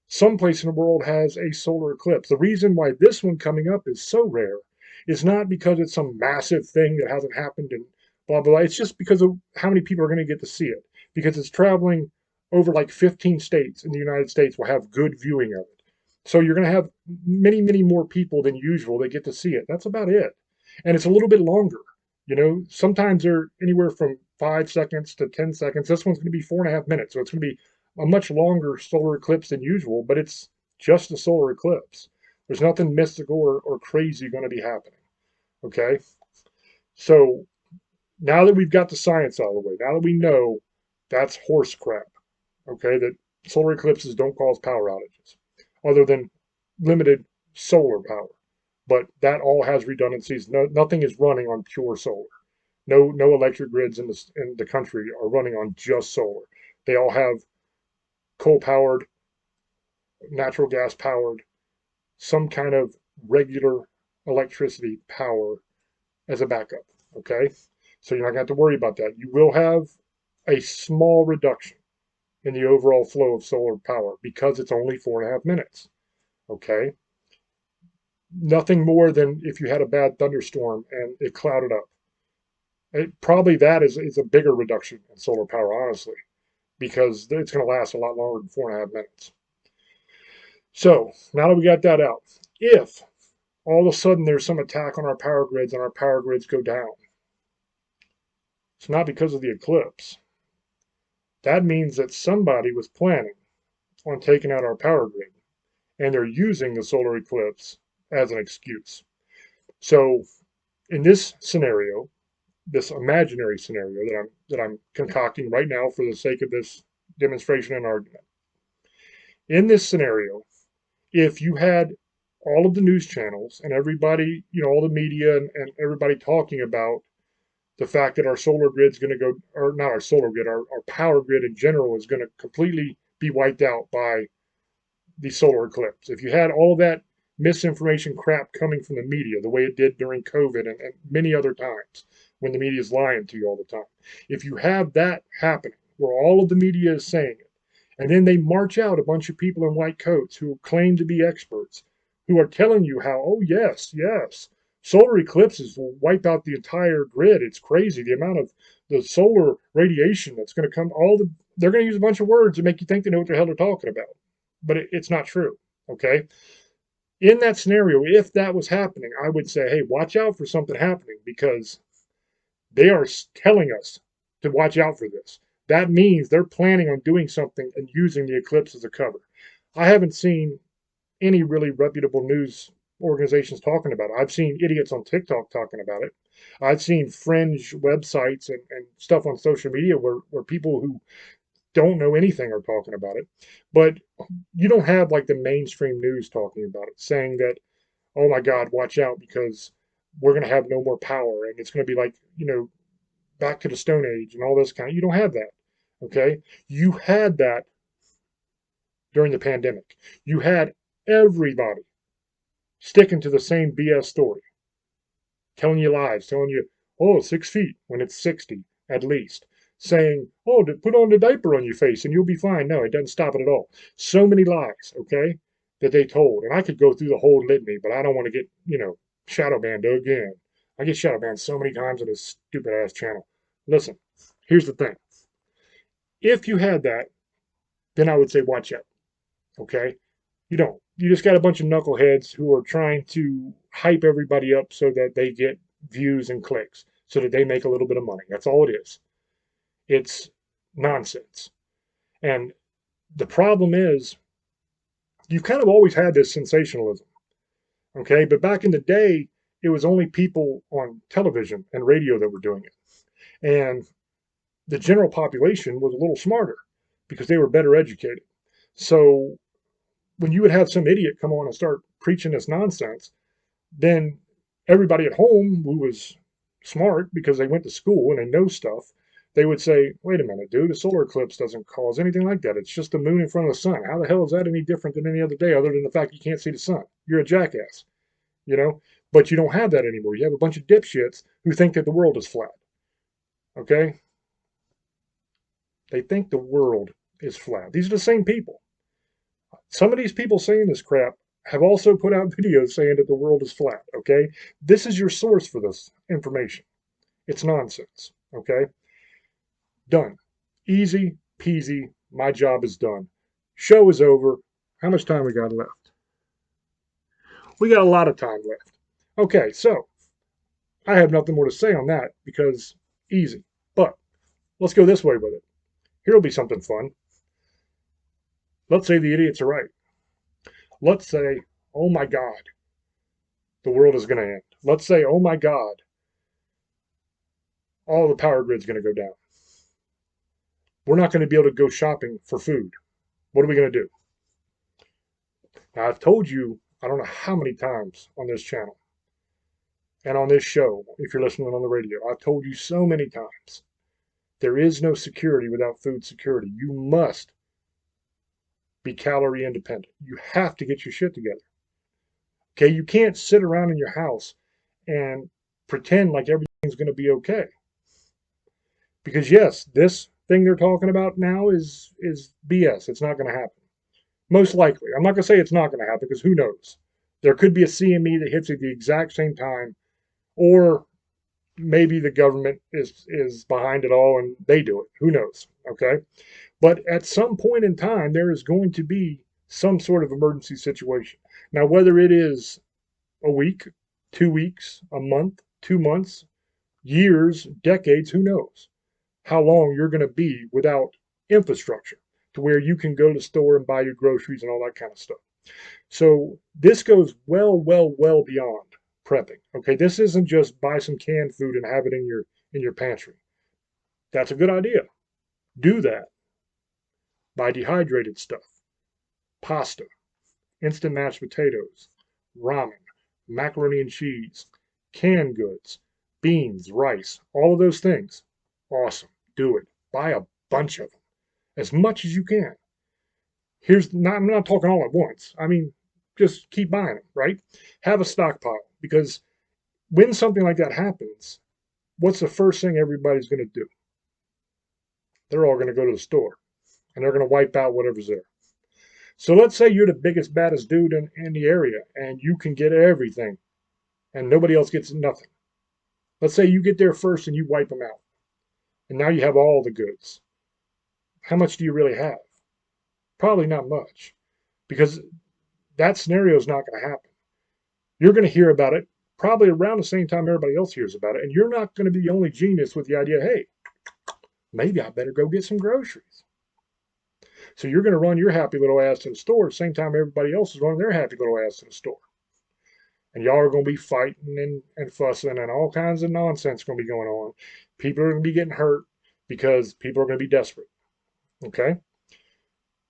Some place in the world has a solar eclipse. The reason why this one coming up is so rare is not because it's some massive thing that hasn't happened and blah, blah, blah. It's just because of how many people are going to get to see it. Because it's traveling over like 15 states in the United States will have good viewing of it. So you're going to have many, many more people than usual that get to see it. That's about it. And it's a little bit longer. You know, sometimes they're anywhere from 5 seconds to 10 seconds. This one's going to be 4.5 minutes. So it's going to be a much longer solar eclipse than usual, but it's just a solar eclipse. There's nothing mystical or crazy going to be happening. Okay? So now that we've got the science out of the way, now that we know that's horse crap, okay, that solar eclipses don't cause power outages, other than limited solar power. But that all has redundancies. Nothing is running on pure solar. No electric grids in the country are running on just solar. They all have coal-powered, natural gas-powered, some kind of regular electricity power as a backup, okay? So you're not going to have to worry about that. You will have a small reduction in the overall flow of solar power because it's only 4.5 minutes, okay? Nothing more than if you had a bad thunderstorm and it clouded up. Probably that is a bigger reduction in solar power, honestly, because it's going to last a lot longer than 4.5 minutes. So now that we got that out, if all of a sudden there's some attack on our power grids and our power grids go down, it's not because of the eclipse. That means that somebody was planning on taking out our power grid, and they're using the solar eclipse as an excuse. So in this scenario, this imaginary scenario that I'm concocting right now for the sake of this demonstration and argument, in this scenario, if you had all of the news channels and everybody, all the media and everybody talking about the fact that our solar grid's going to go, or not our solar grid, our power grid in general is going to completely be wiped out by the solar eclipse. If you had all that misinformation crap coming from the media, the way it did during COVID and many other times when the media is lying to you all the time. If you have that happening, where all of the media is saying it, and then they march out a bunch of people in white coats who claim to be experts, who are telling you how, oh yes, solar eclipses will wipe out the entire grid. It's crazy. The amount of the solar radiation that's going to come, they're going to use a bunch of words to make you think they know what the hell they're talking about. But it's not true, okay? In that scenario, if that was happening, I would say, hey, watch out for something happening, because they are telling us to watch out for this. That means they're planning on doing something and using the eclipse as a cover. I haven't seen any really reputable news organizations talking about it. I've seen idiots on TikTok talking about it. I've seen fringe websites and stuff on social media where people who don't know anything are talking about it. But you don't have like the mainstream news talking about it, saying that, oh my God, watch out because we're going to have no more power and it's going to be like, back to the Stone Age and all this kind of, you don't have that. Okay. You had that during the pandemic. You had everybody sticking to the same BS story, telling you lies, telling you, oh, 6 feet when it's 60 at least, saying, oh, put on the diaper on your face and you'll be fine. No, it doesn't stop it at all. So many lies, okay, that they told. And I could go through the whole litany, but I don't want to get, shadow banned again. I get shadow banned so many times on this stupid ass channel. Listen, here's the thing. If you had that, then I would say watch out. Okay? You don't. You just got a bunch of knuckleheads who are trying to hype everybody up so that they get views and clicks, so that they make a little bit of money. That's all it is. It's nonsense. And the problem is, you've kind of always had this sensationalism. Okay? But back in the day, it was only people on television and radio that were doing it. And the general population was a little smarter because they were better educated. So when you would have some idiot come on and start preaching this nonsense, then everybody at home who was smart because they went to school and they know stuff, they would say, wait a minute, dude, a solar eclipse doesn't cause anything like that. It's just the moon in front of the sun. How the hell is that any different than any other day other than the fact you can't see the sun? You're a jackass, But you don't have that anymore. You have a bunch of dipshits who think that the world is flat. Okay? They think the world is flat. These are the same people. Some of these people saying this crap have also put out videos saying that the world is flat, okay? This is your source for this information. It's nonsense, okay? Done. Easy peasy. My job is done. Show is over. How much time we got left? We got a lot of time left. Okay, so I have nothing more to say on that because easy. But let's go this way with it. Here'll be something fun. Let's say the idiots are right. Let's say, oh my God, the world is going to end. Let's say, oh my God, all the power grid's going to go down. We're not going to be able to go shopping for food. What are we going to do? Now, I've told you, I don't know how many times on this channel and on this show, if you're listening on the radio, I've told you so many times, there is no security without food security. You must be calorie independent. You have to get your shit together. Okay, you can't sit around in your house and pretend like everything's going to be okay. Because yes, this thing they're talking about now is BS. It's not going to happen. Most likely. I'm not going to say it's not going to happen because who knows? There could be a CME that hits at the exact same time, or maybe the government is behind it all and they do it. Who knows? Okay? But at some point in time, there is going to be some sort of emergency situation. Now, whether it is a week, 2 weeks, a month, 2 months, years, decades, who knows how long you're going to be without infrastructure to where you can go to the store and buy your groceries and all that kind of stuff. So this goes well beyond prepping. Okay, this isn't just buy some canned food and have it in your pantry. That's a good idea. Do that. Buy dehydrated stuff, pasta, instant mashed potatoes, ramen, macaroni and cheese, canned goods, beans, rice, all of those things. Awesome. Do it. Buy a bunch of them, as much as you can. I'm not talking all at once. I mean, just keep buying them, right? Have a stockpile, because when something like that happens, what's the first thing everybody's going to do? They're all going to go to the store, and they're going to wipe out whatever's there. So let's say you're the biggest, baddest dude in the area, and you can get everything, and nobody else gets nothing. Let's say you get there first and you wipe them out, and now you have all the goods. How much do you really have? Probably not much, because that scenario is not going to happen. You're going to hear about it probably around the same time everybody else hears about it, and you're not going to be the only genius with the idea, hey, Maybe I better go get some groceries. So you're going to run your happy little ass to the store at the same time everybody else is running their happy little ass to the store. And y'all are going to be fighting and fussing and all kinds of nonsense going to be going on. People are going to be getting hurt because people are going to be desperate. Okay?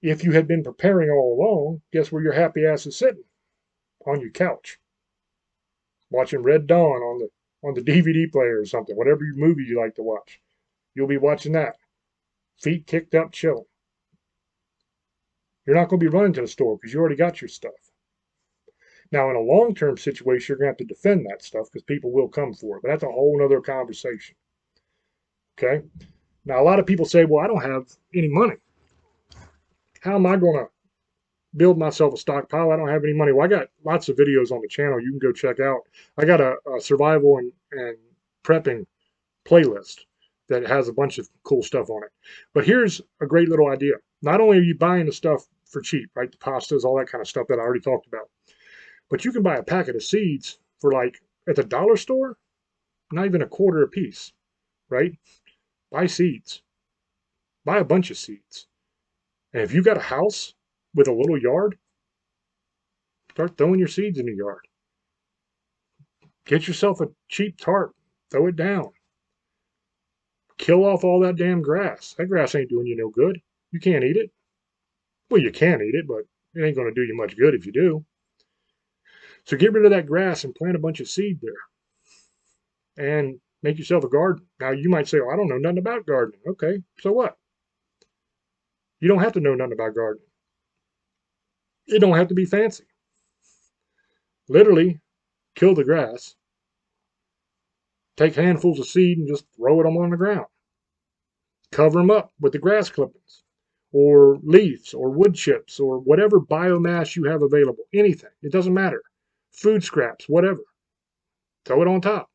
If you had been preparing all along, guess where your happy ass is sitting? On your couch. Watching Red Dawn on the DVD player or something, whatever movie you like to watch. You'll be watching that. Feet kicked up, chilling. You're not going to be running to the store because you already got your stuff. Now, in a long-term situation, you're going to have to defend that stuff because people will come for it. But that's a whole other conversation. Okay? Now, a lot of people say, well, I don't have any money. How am I going to build myself a stockpile? I don't have any money. Well, I got lots of videos on the channel you can go check out. I got a survival and prepping playlist that has a bunch of cool stuff on it. But here's a great little idea. Not only are you buying the stuff for cheap, right? The pastas, all that kind of stuff that I already talked about. But you can buy a packet of seeds for like at the dollar store, not even a quarter a piece, right? Buy seeds. Buy a bunch of seeds. And if you got a house with a little yard, start throwing your seeds in the yard. Get yourself a cheap tarp. Throw it down. Kill off all that damn grass. That grass ain't doing you no good. You can't eat it. Well, you can eat it, but it ain't going to do you much good if you do. So get rid of that grass and plant a bunch of seed there. And make yourself a garden. Now, you might say, oh, I don't know nothing about gardening. Okay, so what? You don't have to know nothing about gardening. It don't have to be fancy. Literally, kill the grass. Take handfuls of seed and just throw them on the ground. Cover them up with the grass clippings or leaves or wood chips or whatever biomass you have available. Anything. It doesn't matter. Food scraps, whatever. Throw it on top.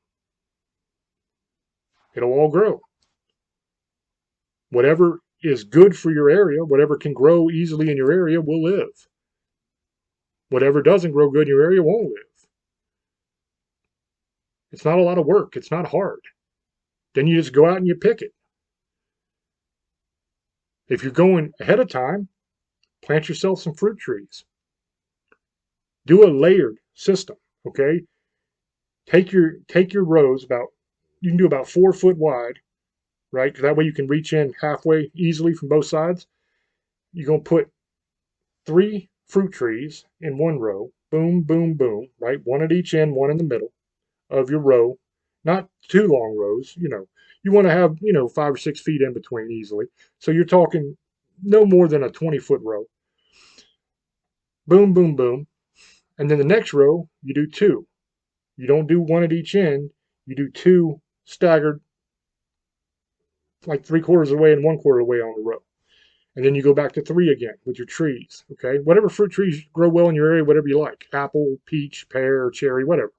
It'll all grow. Whatever is good for your area, whatever can grow easily in your area will live. Whatever doesn't grow good in your area won't live. It's not a lot of work. It's not hard. Then you just go out and you pick it. If you're going ahead of time, plant yourself some fruit trees. Do a layered system, okay? Take your rows you can do about 4 foot wide, right? That way you can reach in halfway easily from both sides. You're going to put 3 fruit trees in one row. Boom, boom, boom, right? One at each end, one in the middle of your row. Not too long rows, You want to have, 5 or 6 feet in between easily. So you're talking no more than a 20-foot row. Boom, boom, boom. And then the next row, you do 2. You don't do 1 at each end. You do 2 staggered, like 3/4 of the way and 1/4 of the way on the row. And then you go back to 3 again with your trees, okay? Whatever fruit trees grow well in your area, whatever you like. Apple, peach, pear, cherry, whatever.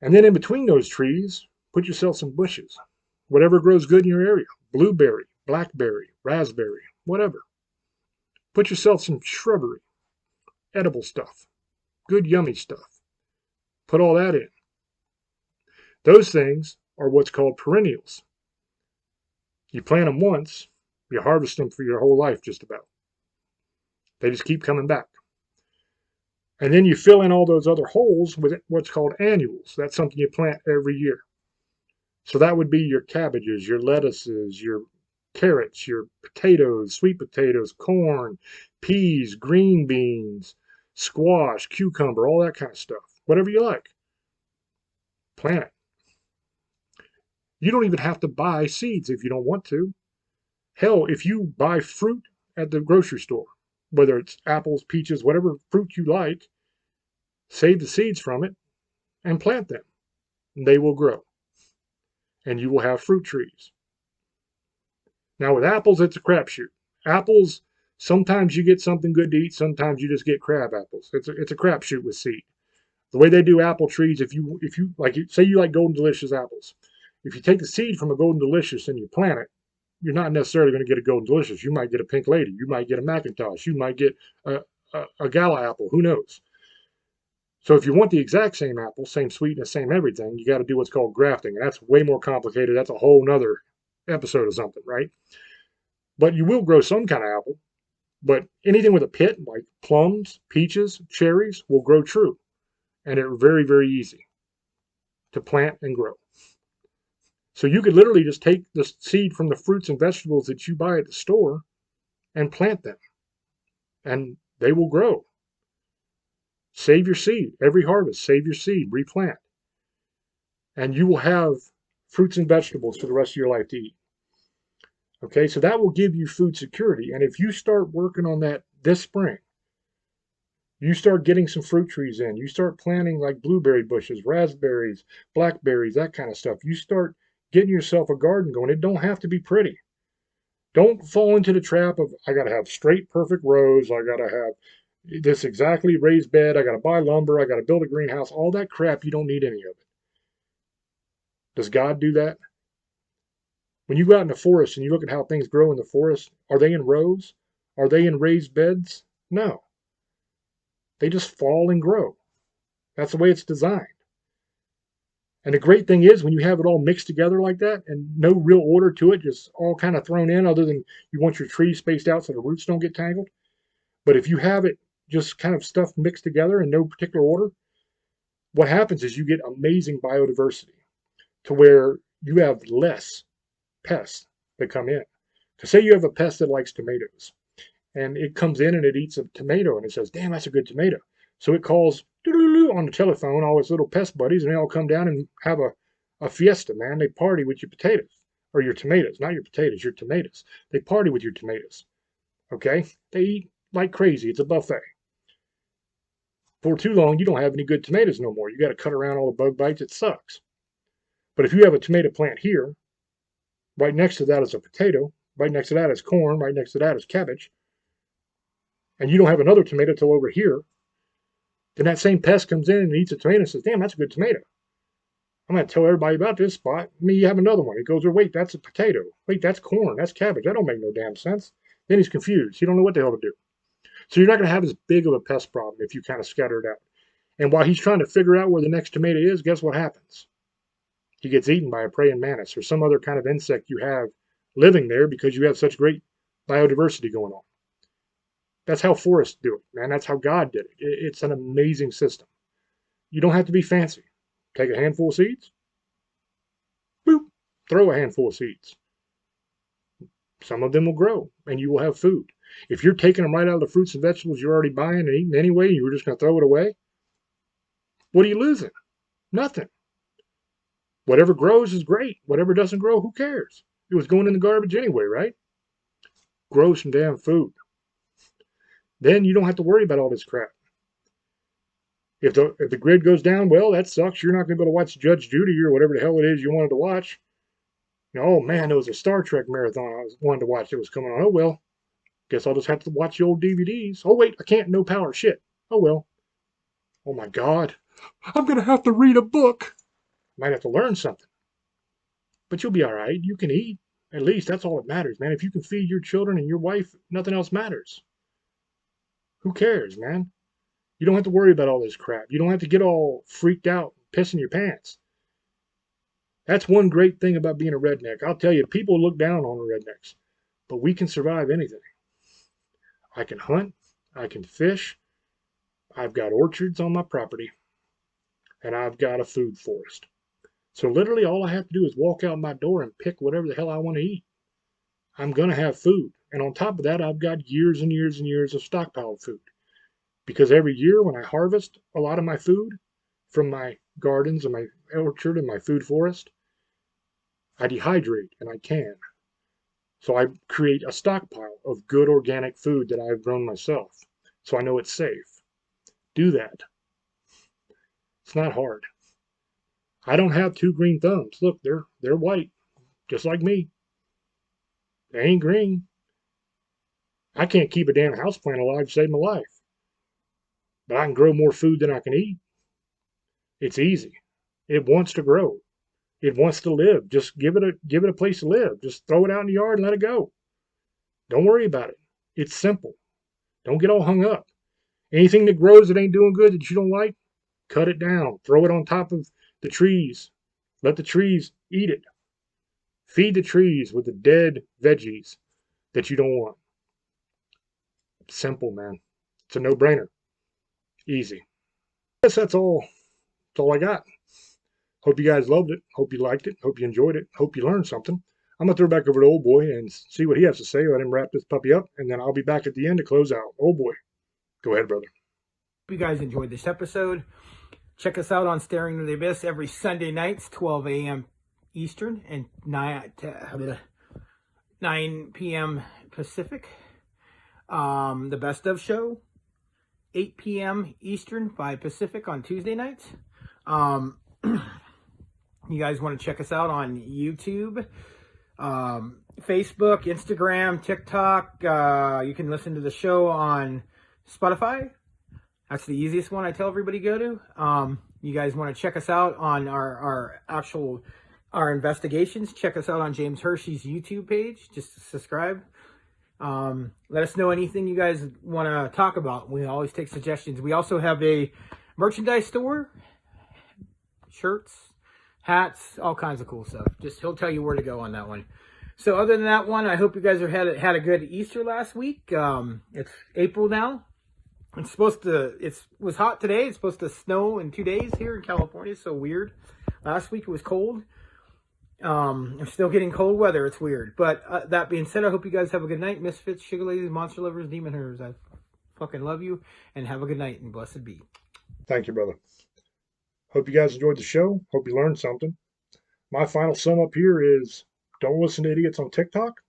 And then in between those trees, put yourself some bushes. Whatever grows good in your area. Blueberry, blackberry, raspberry, whatever. Put yourself some shrubbery, edible stuff, good yummy stuff. Put all that in. Those things are what's called perennials. You plant them once, you harvest them for your whole life just about. They just keep coming back. And then you fill in all those other holes with what's called annuals. That's something you plant every year. So that would be your cabbages, your lettuces, your carrots, your potatoes, sweet potatoes, corn, peas, green beans, squash, cucumber, all that kind of stuff. Whatever you like. Plant it. You don't even have to buy seeds if you don't want to. Hell, if you buy fruit at the grocery store, whether it's apples, peaches, whatever fruit you like, save the seeds from it and plant them. And they will grow. And you will have fruit trees. Now with apples, it's a crapshoot. Apples, sometimes you get something good to eat, sometimes you just get crab apples. It's a crapshoot with seed. The way they do apple trees, if you like, say you like Golden Delicious apples, if you take the seed from a Golden Delicious and you plant it, you're not necessarily going to get a Golden Delicious. You might get a Pink Lady. You might get a Macintosh. You might get a Gala apple. Who knows? So if you want the exact same apple, same sweetness, same everything, you got to do what's called grafting. And that's way more complicated. That's a whole nother episode or something, right? But you will grow some kind of apple. But anything with a pit, like plums, peaches, cherries, will grow true. And they're very, very easy to plant and grow. So you could literally just take the seed from the fruits and vegetables that you buy at the store and plant them, and they will grow. Save your seed. Every harvest, save your seed, replant. And you will have fruits and vegetables for the rest of your life to eat. Okay, so that will give you food security. And if you start working on that this spring, you start getting some fruit trees in, you start planting like blueberry bushes, raspberries, blackberries, that kind of stuff. You start getting yourself a garden going. It don't have to be pretty. Don't fall into the trap of, I got to have straight, perfect rows. I got to have this exactly raised bed. I got to buy lumber. I got to build a greenhouse. All that crap, you don't need any of it. Does God do that? When you go out in the forest and you look at how things grow in the forest, are they in rows? Are they in raised beds? No. They just fall and grow. That's the way it's designed. And the great thing is when you have it all mixed together like that and no real order to it, just all kind of thrown in, other than you want your trees spaced out so the roots don't get tangled. But if you have it just kind of stuff mixed together in no particular order, what happens is you get amazing biodiversity to where you have less pests that come in. To say you have a pest that likes tomatoes, and it comes in and it eats a tomato and it says, damn, that's a good tomato. So it calls on the telephone all its little pest buddies, and they all come down and have a fiesta, man. They party with your potatoes, or your tomatoes, not your potatoes, your tomatoes. They party with your tomatoes. Okay? They eat like crazy. It's a buffet. For too long, you don't have any good tomatoes no more. You got to cut around all the bug bites. It sucks. But if you have a tomato plant here, right next to that is a potato, right next to that is corn, right next to that is cabbage, and you don't have another tomato till over here, then that same pest comes in and eats a tomato and says, damn, that's a good tomato. I'm going to tell everybody about this spot. Me, you have another one. He goes, wait, that's a potato. Wait, that's corn. That's cabbage. That don't make no damn sense. Then he's confused. He don't know what the hell to do. So you're not going to have as big of a pest problem if you kind of scatter it out. And while he's trying to figure out where the next tomato is, guess what happens? He gets eaten by a praying mantis or some other kind of insect you have living there because you have such great biodiversity going on. That's how forests do it, man. That's how God did it. It's an amazing system. You don't have to be fancy. Take a handful of seeds, boop, throw a handful of seeds. Some of them will grow, and you will have food. If you're taking them right out of the fruits and vegetables you're already buying and eating anyway, and you were just going to throw it away, what are you losing? Nothing. Whatever grows is great. Whatever doesn't grow, who cares? It was going in the garbage anyway, right? Grow some damn food. Then you don't have to worry about all this crap. If the grid goes down, well, that sucks. You're not going to be able to watch Judge Judy or whatever the hell it is you wanted to watch. Oh, man, there was a Star Trek marathon I wanted to watch that was coming on. Oh, well, guess I'll just have to watch the old DVDs. Oh, wait, I can't. No power. Shit. Oh, well. Oh, my God. I'm going to have to read a book. Might have to learn something. But you'll be all right. You can eat. At least that's all that matters, man. If you can feed your children and your wife, nothing else matters. Who cares, man? You don't have to worry about all this crap. You don't have to get all freaked out, pissing your pants. That's one great thing about being a redneck. I'll tell you, people look down on the rednecks, but we can survive anything. I can hunt. I can fish. I've got orchards on my property, and I've got a food forest. So literally all I have to do is walk out my door and pick whatever the hell I want to eat. I'm going to have food. And on top of that, I've got years and years and years of stockpiled food. Because every year when I harvest a lot of my food from my gardens and my orchard and my food forest, I dehydrate and I can. So I create a stockpile of good organic food that I've grown myself. So I know it's safe. Do that. It's not hard. I don't have two green thumbs. Look, they're white, just like me. They ain't green. I can't keep a damn houseplant alive to save my life. But I can grow more food than I can eat. It's easy. It wants to grow. It wants to live. Just give it a place to live. Just throw it out in the yard and let it go. Don't worry about it. It's simple. Don't get all hung up. Anything that grows that ain't doing good that you don't like, cut it down. Throw it on top of the trees. Let the trees eat it. Feed the trees with the dead veggies that you don't want. Simple, man. It's a no-brainer. Easy. I guess that's all. That's all I got. Hope you guys loved it. Hope you liked it. Hope you enjoyed it. Hope you learned something. I'm going to throw it back over to Old Boy and see what he has to say. Let him wrap this puppy up, and then I'll be back at the end to close out. Old Boy, go ahead, brother. Hope you guys enjoyed this episode. Check us out on Staring into the Abyss every Sunday nights, 12 a.m. Eastern and 9 p.m. Pacific. The Best of Show, 8 p.m. Eastern, 5 Pacific on Tuesday nights. You guys want to check us out on YouTube, Facebook, Instagram, TikTok. You can listen to the show on Spotify. That's the easiest one I tell everybody to go to. You guys want to check us out on our investigations. Check us out on James Hershey's YouTube page. Just subscribe. Let us know anything you guys want to talk about. We always take suggestions. We also have a merchandise store, shirts, hats, all kinds of cool stuff. Just he'll tell you where to go on that one. So other than that one, I hope you guys had a good Easter last week. It's April now. It was hot today. It's supposed to snow in 2 days here in California. So weird. Last week it was cold. I'm still getting cold weather. It's weird. But that being said, I hope you guys have a good night. Misfits, sugar ladies, monster lovers, demon hunters. I fucking love you. And have a good night and blessed be. Thank you, brother. Hope you guys enjoyed the show. Hope you learned something. My final sum up here is don't listen to idiots on TikTok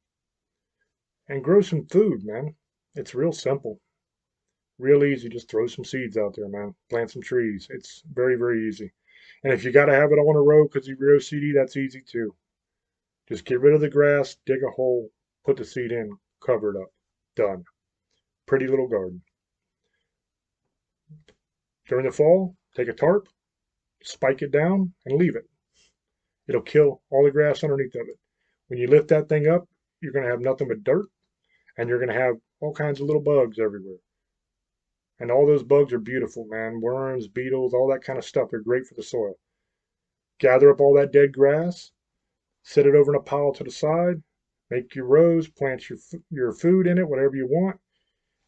and grow some food, man. It's real simple. Real easy. Just throw some seeds out there, man. Plant some trees. It's very, very easy. And if you got to have it on a row because of your OCD, that's easy too. Just get rid of the grass, dig a hole, put the seed in, cover it up. Done. Pretty little garden. During the fall, take a tarp, spike it down, and leave it. It'll kill all the grass underneath of it. When you lift that thing up, you're going to have nothing but dirt, and you're going to have all kinds of little bugs everywhere. And all those bugs are beautiful, man. Worms, beetles, all that kind of stuff. They're great for the soil. Gather up all that dead grass, set it over in a pile to the side, make your rows, plant your food in it, whatever you want,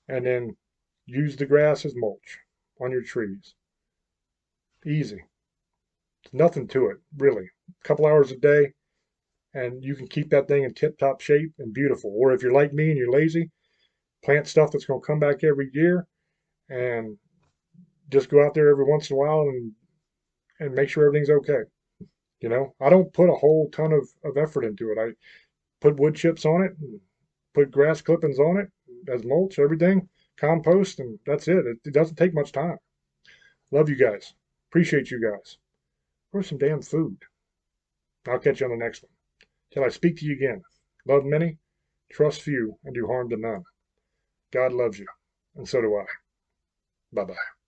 and then use the grass as mulch on your trees. Easy. There's nothing to it, really. A couple hours a day, and you can keep that thing in tip-top shape and beautiful. Or if you're like me and you're lazy, plant stuff that's going to come back every year, and just go out there every once in a while and make sure everything's okay. You know, I don't put a whole ton of effort into it. I put wood chips on it, and put grass clippings on it as mulch, everything, compost, and that's it. It doesn't take much time. Love you guys. Appreciate you guys. Grow some damn food. I'll catch you on the next one. Till I speak to you again. Love many, trust few, and do harm to none. God loves you, and so do I. Bye-bye.